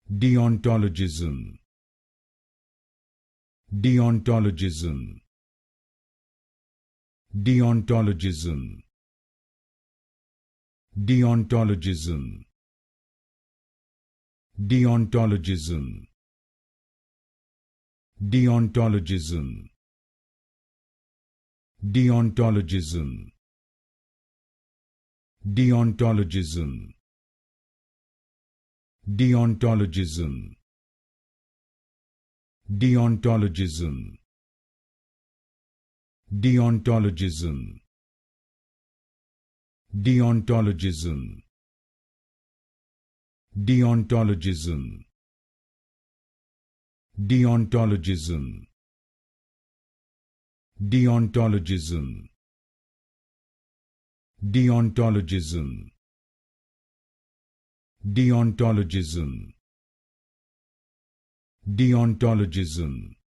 Deontologism. Deontologism. Deontologism. Deontologism. Deontologism. Deontologism. Deontologism. Deontologism. Deontologism. Deontologism. Deontologism. Deontologism. Deontologism. Deontologism. Deontologism. Deontologism. Deontologism. Deontologism.